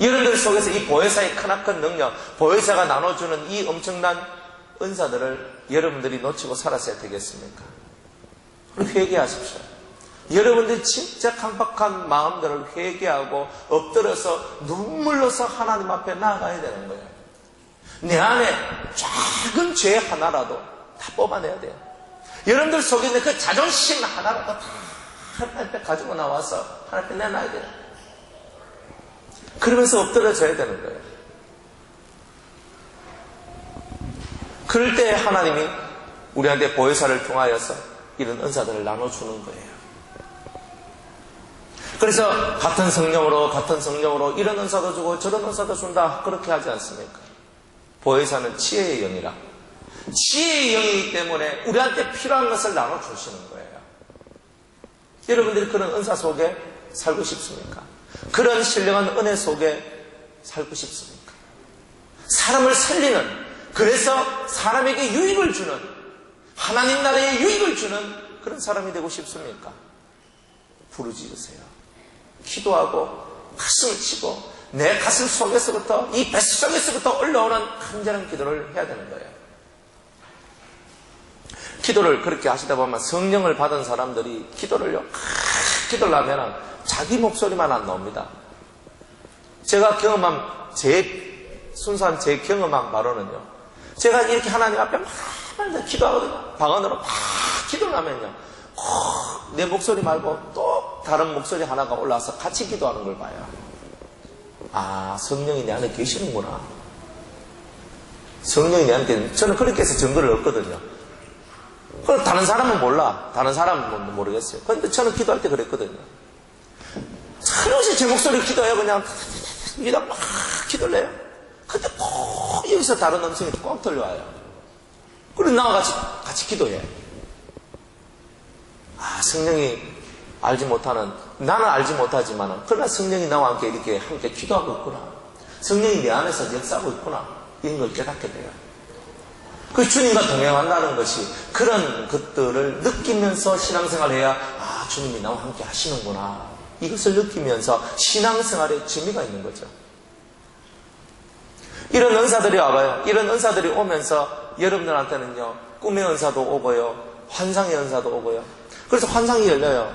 여러분들 속에서 이 보혜사의 크나큰 능력, 보혜사가 나눠주는 이 엄청난 은사들을 여러분들이 놓치고 살았어야 되겠습니까? 그럼 회개하십시오. 여러분들이 진짜 강박한 마음들을 회개하고 엎드려서 눈물로서 하나님 앞에 나아가야 되는 거예요. 내 안에 작은 죄 하나라도 다 뽑아내야 돼요. 여러분들 속에 있는 그 자존심 하나라도 다 하나님 앞에 가지고 나와서 하나님 앞에 내놔야 돼요. 그러면서 엎드려져야 되는 거예요. 그럴 때 하나님이 우리한테 보혜사를 통하여서 이런 은사들을 나눠주는 거예요. 그래서 같은 성령으로 이런 은사도 주고 저런 은사도 준다 그렇게 하지 않습니까? 보혜사는 지혜의 영이라 지혜의 영이기 때문에 우리한테 필요한 것을 나눠주시는 거예요. 여러분들이 그런 은사 속에 살고 싶습니까? 그런 신령한 은혜 속에 살고 싶습니까? 사람을 살리는, 그래서 사람에게 유익을 주는, 하나님 나라에 유익을 주는 그런 사람이 되고 싶습니까? 부르짖으세요. 기도하고 가슴을 치고 내 가슴 속에서부터, 이 뱃속에서부터 올라오는 간절한 기도를 해야 되는 거예요. 기도를 그렇게 하시다 보면 성령을 받은 사람들이 기도를 하면 자기 목소리만 안 나옵니다. 제가 경험한 순수한 제 경험한 바로는요, 제가 이렇게 하나님 앞에 막 기도하거든요. 방언으로 막 기도를 하면요, 내 목소리 말고 또 다른 목소리 하나가 올라와서 같이 기도하는 걸 봐요. 아, 성령이 내 안에 계시는구나. 성령이 내 안에 계시는, 저는 그렇게 해서 증거를 얻거든요. 그럼 다른 사람은 몰라. 다른 사람은 모르겠어요. 그런데 저는 기도할 때 그랬거든요. 한없이 제 목소리 기도해요. 그냥 막 기도를 해요. 근데 꼭 여기서 다른 음성이 꼭 들려와요. 그리고 나와 같이 기도해. 아, 성령이 알지 못하는, 나는 알지 못하지만 그러나 성령이 나와 함께 이렇게 기도하고 있구나. 성령이 내 안에서 역사하고 있구나. 이런 걸 깨닫게 돼요. 그 주님과 동행한다는 것이 그런 것들을 느끼면서 신앙생활을 해야, 아, 주님이 나와 함께 하시는구나. 이것을 느끼면서 신앙생활에 재미가 있는 거죠. 이런 은사들이 와봐요. 이런 은사들이 오면서 여러분들한테는요, 꿈의 은사도 오고요, 환상의 은사도 오고요. 그래서 환상이 열려요.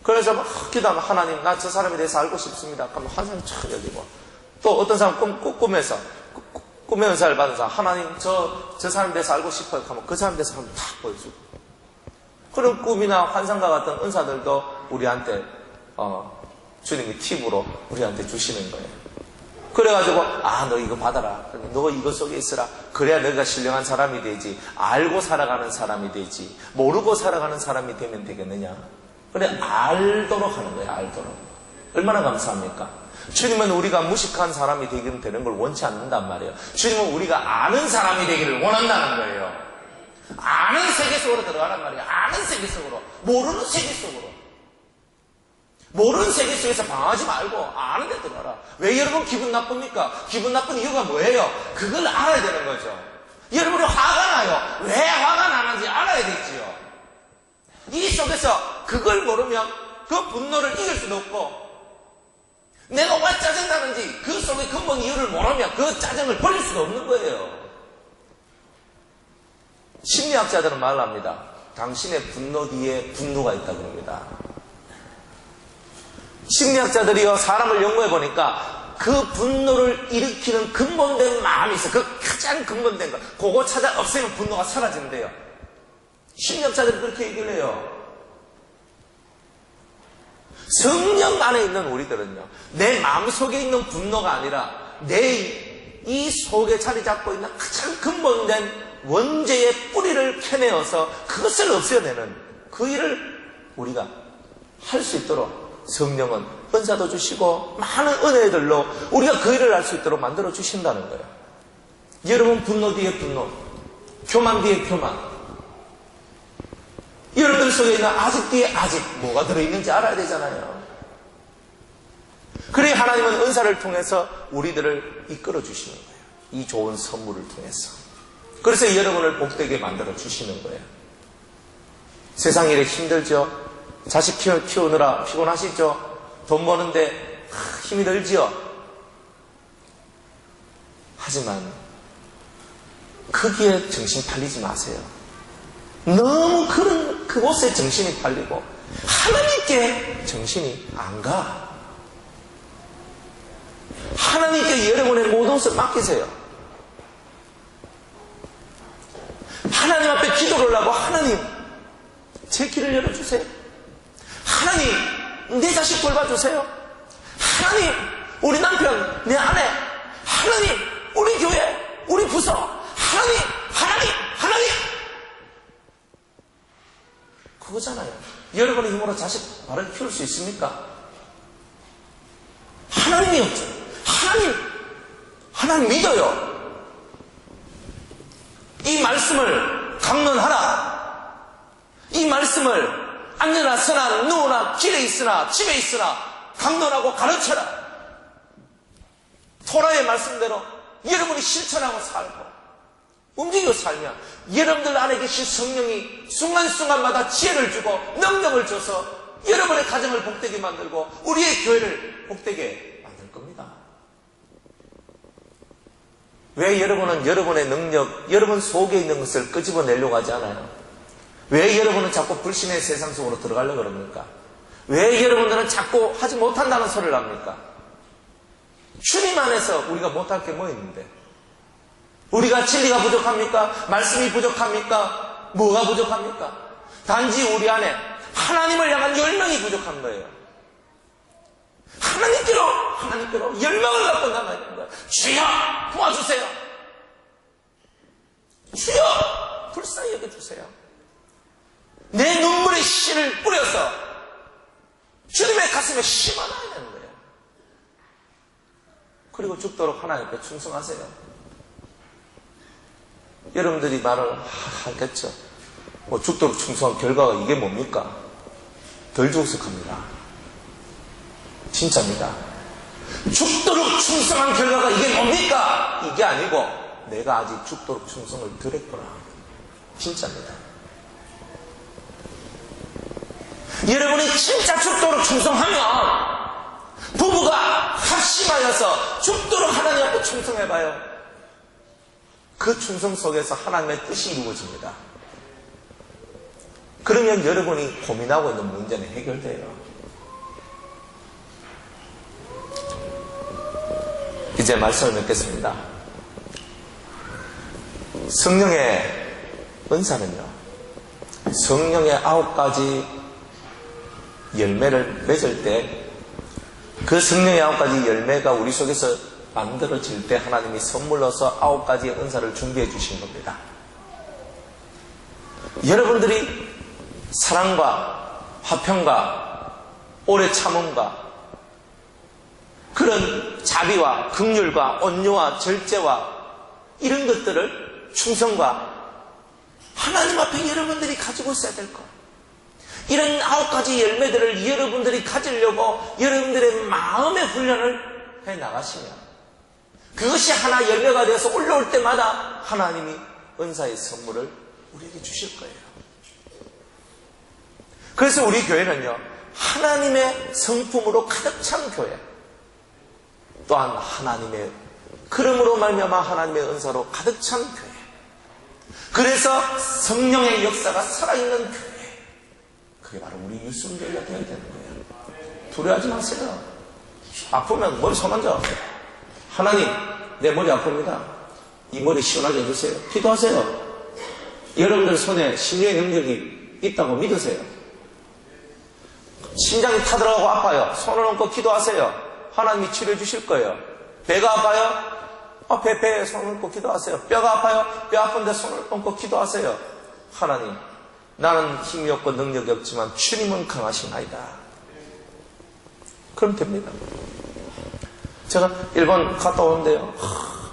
그래서 막 기도하면, 하나님, 나 저 사람에 대해서 알고 싶습니다. 그러면 환상이 촥 열리고, 또 어떤 사람 꿈에서 꿈의 은사를 받은 사람, 하나님, 저 사람에 대해서 알고 싶어요. 하면 그 사람에 대해서 한번 탁 보여주고. 그런 꿈이나 환상과 같은 은사들도 우리한테 주님이 팁으로 우리한테 주시는 거예요. 그래가지고, 아, 너 이거 받아라. 너 이거 속에 있으라. 그래야 너가 신령한 사람이 되지. 알고 살아가는 사람이 되지. 모르고 살아가는 사람이 되면 되겠느냐. 그래, 알도록 하는 거예요. 알도록. 얼마나 감사합니까? 주님은 우리가 무식한 사람이 되기는 되는 걸 원치 않는단 말이에요. 주님은 우리가 아는 사람이 되기를 원한다는 거예요. 아는 세계 속으로 들어가란 말이에요. 아는 세계 속으로. 모르는 세계 속으로. 모르는 세계 속에서 방황하지 말고 아는 데 들어가라. 왜 여러분 기분 나쁩니까? 기분 나쁜 이유가 뭐예요? 그걸 알아야 되는 거죠. 여러분이 화가 나요. 왜 화가 나는지 알아야 되지요. 이 속에서 그걸 모르면 그 분노를 이길 수도 없고, 내가 왜 짜증나는지 그 속의 근본 이유를 모르면 그 짜증을 버릴 수도 없는 거예요. 심리학자들은 말을 합니다. 당신의 분노 뒤에 분노가 있다고 합니다. 심리학자들이요, 사람을 연구해 보니까 그 분노를 일으키는 근본된 마음이 있어요. 그 가장 근본된 거. 그거 찾아 없애면 분노가 사라진대요. 심리학자들이 그렇게 얘기를 해요. 성령 안에 있는 우리들은요, 내 마음속에 있는 분노가 아니라 내 이 속에 자리 잡고 있는 가장 근본된 원죄의 뿌리를 캐내어서 그것을 없애내는 그 일을 우리가 할 수 있도록 성령은 은사도 주시고 많은 은혜들로 우리가 그 일을 할 수 있도록 만들어 주신다는 거예요. 여러분, 분노 뒤에 분노, 교만 뒤에 교만, 여러분들 속에 있는 아직 뒤에 아직 뭐가 들어있는지 알아야 되잖아요. 그래 하나님은 은사를 통해서 우리들을 이끌어 주시는 거예요. 이 좋은 선물을 통해서. 그래서 여러분을 복되게 만들어 주시는 거예요. 세상 일에 힘들죠? 자식 키우느라 피곤하시죠? 돈 버는데 힘이 들지요? 하지만 거기에 정신 팔리지 마세요. 너무 그곳에 정신이 팔리고 하나님께 정신이 안 가. 하나님께 여러분의 모든 것을 맡기세요. 하나님 앞에 기도를 하고 하나님 제 길을 열어주세요. 하나님 내 자식 돌봐주세요. 하나님 우리 남편 내 아내, 하나님 우리 교회 우리 부서, 하나님 그거잖아요. 여러분의 힘으로 자식 바르게 키울 수 있습니까? 하나님이 없죠. 하나님 믿어요. 이 말씀을 강론하라. 이 말씀을 앉으나 서나 누우나 길에 있으나 집에 있으나 강론하고 가르쳐라. 토라의 말씀대로 여러분이 실천하고 살고 움직이고 살면 여러분들 안에 계신 성령이 순간순간마다 지혜를 주고 능력을 줘서 여러분의 가정을 복되게 만들고 우리의 교회를 복되게 만들 겁니다. 왜 여러분은 여러분의 능력, 여러분 속에 있는 것을 끄집어내려고 하지 않아요? 왜 여러분은 자꾸 불신의 세상 속으로 들어가려고 그럽니까? 왜 여러분들은 자꾸 하지 못한다는 소리를 합니까? 주님 안에서 우리가 못할 게 뭐 있는데? 우리가 진리가 부족합니까? 말씀이 부족합니까? 뭐가 부족합니까? 단지 우리 안에 하나님을 향한 열망이 부족한 거예요. 하나님께로 열망을 갖고 나가야 되는 거예요. 주여 도와주세요. 주여 불쌍히 여겨주세요. 내 눈물의 씨를 뿌려서 주님의 가슴에 심어놔야 되는 거예요. 그리고 죽도록 하나님 앞에 충성하세요. 여러분들이 말을 하겠죠. 뭐 죽도록 충성한 결과가 이게 뭡니까? 덜 죽석합니다. 진짜입니다. 죽도록 충성한 결과가 이게 뭡니까? 이게 아니고 내가 아직 죽도록 충성을 덜 했구나. 진짜입니다. 여러분이 진짜 죽도록 충성하면 부부가 합심하여서 죽도록 하나님 앞에 충성해봐요. 그 충성 속에서 하나님의 뜻이 이루어집니다. 그러면 여러분이 고민하고 있는 문제는 해결돼요. 이제 말씀을 맺겠습니다. 성령의 은사는요, 성령의 9가지 열매를 맺을 때 그 성령의 9가지 열매가 우리 속에서 만들어질 때 하나님이 선물로서 9가지의 은사를 준비해 주신 겁니다. 여러분들이 사랑과 화평과 오래 참음과 그런 자비와 긍휼과 온유와 절제와 이런 것들을 충성과 하나님 앞에 여러분들이 가지고 있어야 될 것. 이런 9가지 열매들을 여러분들이 가지려고 여러분들의 마음의 훈련을 해 나가시면 그것이 하나 열매가 되어서 올라올 때마다 하나님이 은사의 선물을 우리에게 주실 거예요. 그래서 우리 교회는요, 하나님의 성품으로 가득 찬 교회, 또한 하나님의 그름으로 말미암아 하나님의 은사로 가득 찬 교회, 그래서 성령의 역사가 살아있는 교회, 그게 바로 우리 유순교회가 되어야 되는 거예요. 두려워하지 마세요. 아프면 머리 손 얹어. 하나님, 내 머리 아픕니다. 이 머리 시원하게 해주세요. 기도하세요. 여러분들 손에 신유의 능력이 있다고 믿으세요. 심장이 타들어가고 아파요. 손을 얹고 기도하세요. 하나님이 치료해 주실 거예요. 배가 아파요? 배에 손을 얹고 기도하세요. 뼈가 아파요? 뼈 아픈데 손을 얹고 기도하세요. 하나님, 나는 힘이 없고 능력이 없지만 주님은 강하시나이다. 그럼 됩니다. 제가 일본 갔다 오는데요,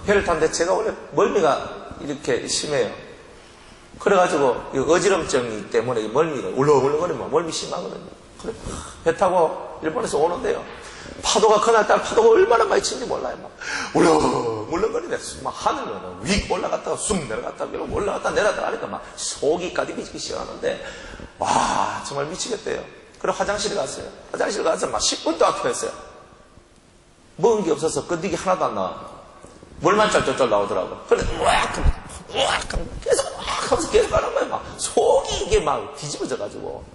배를 탔는데 제가 원래 멀미가 이렇게 심해요. 그래가지고 어지럼증이 때문에 멀미가 울렁울렁거리면 멀미 심하거든요. 그래 배 타고 일본에서 오는데요, 파도가 그날따라 파도가 얼마나 많이 치는지 몰라요. 막 울렁울렁거리네. 막 하늘로 위 올라갔다가 쑥 내려갔다가 올라갔다 내려갔다 하니까 막 속이 가디비기 시작하는데 와 정말 미치겠대요. 그래 화장실에 갔어요. 화장실 가서 막 10분 동안 토했어요. 먹은 게 없어서 끈기가 하나도 안 나와. 물만 쩔쩔쩔 나오더라고. 그래 우악 계속 하면서 계속 하는 거야. 막 속이 이게 막 뒤집어져가지고.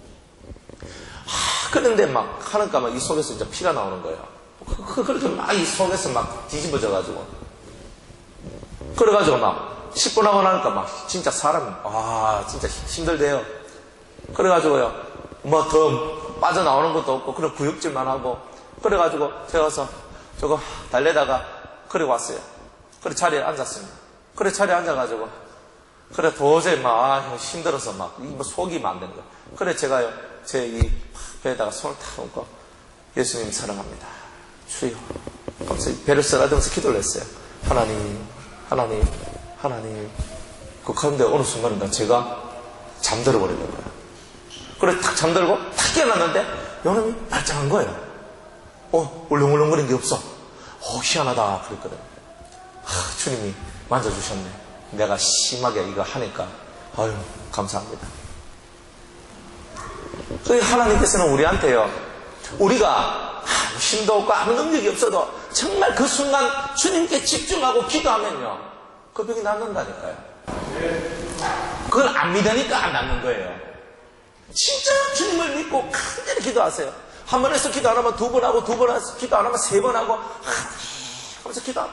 그런데 막 하니까 막 이 속에서 이제 피가 나오는 거예요. 그렇게 막 이 속에서 막 뒤집어져가지고. 그래가지고 막 10분 하고 나니까 막 진짜 사람이 진짜 힘들대요. 그래가지고요 뭐 더 빠져나오는 것도 없고 그런 구역질만 하고 그래가지고 제가 가서 저거 달래다가 그래 왔어요. 그래 자리에 앉았습니다. 그래 자리에 앉아가지고 그래 도저히 막 힘들어서 막 뭐 속이 안 되는 거예요. 그래 제가요 제 이 배에다가 손을 탁 얹고 예수님 사랑합니다. 주여. 하면서 배를 쓰다듬으면서 기도를 했어요. 하나님. 그 가운데 어느 순간인가 제가 잠들어 버리는 거예요. 그래 탁 잠들고 탁 깨어났는데 요놈이 말짱한 거예요. 울렁울렁거린 게 없어. 희한하다 그랬거든. 주님이 만져주셨네. 내가 심하게 이거 하니까 아유 감사합니다. 하나님께서는 우리한테요 우리가 힘도 없고 아무 능력이 없어도 정말 그 순간 주님께 집중하고 기도하면요 그 병이 낫는다니까요. 그걸 안 믿으니까 안 낫는 거예요. 진짜 주님을 믿고 간절히 기도하세요. 한 번 해서 기도 안 하면 두 번 하고 두 번 해서 기도 안 하면 세 번 하고 하면서 기도하고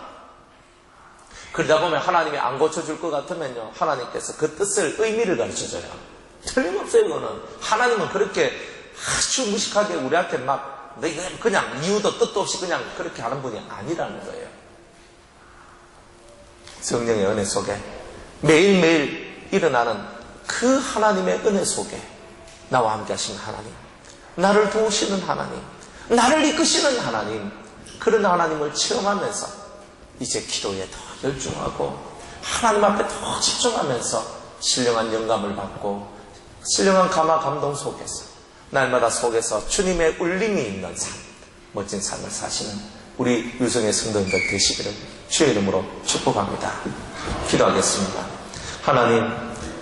그러다 보면 하나님이 안 고쳐줄 것 같으면요 하나님께서 그 뜻을 의미를 가르쳐줘요. 틀림없어요. 그거는 하나님은 그렇게 아주 무식하게 우리한테 막 그냥 이유도 뜻도 없이 그냥 그렇게 하는 분이 아니라는 거예요. 성령의 은혜 속에 매일매일 일어나는 그 하나님의 은혜 속에 나와 함께 하시는 하나님, 나를 도우시는 하나님, 나를 이끄시는 하나님, 그런 하나님을 체험하면서 이제 기도에 더 열중하고 하나님 앞에 더 집중하면서 신령한 영감을 받고 신령한 감화 감동 속에서 날마다 속에서 주님의 울림이 있는 삶, 멋진 삶을 사시는 우리 유성의 성도님들 되시기를 주의 이름으로 축복합니다. 기도하겠습니다. 하나님,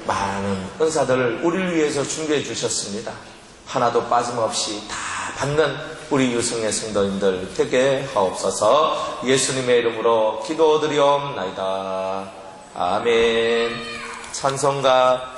많은 은사들을 우리를 위해서 준비해 주셨습니다. 하나도 빠짐없이 다 받는 우리 유성의 성도님들 되게 하옵소서. 예수님의 이름으로 기도드리옵나이다. 아멘. 찬송가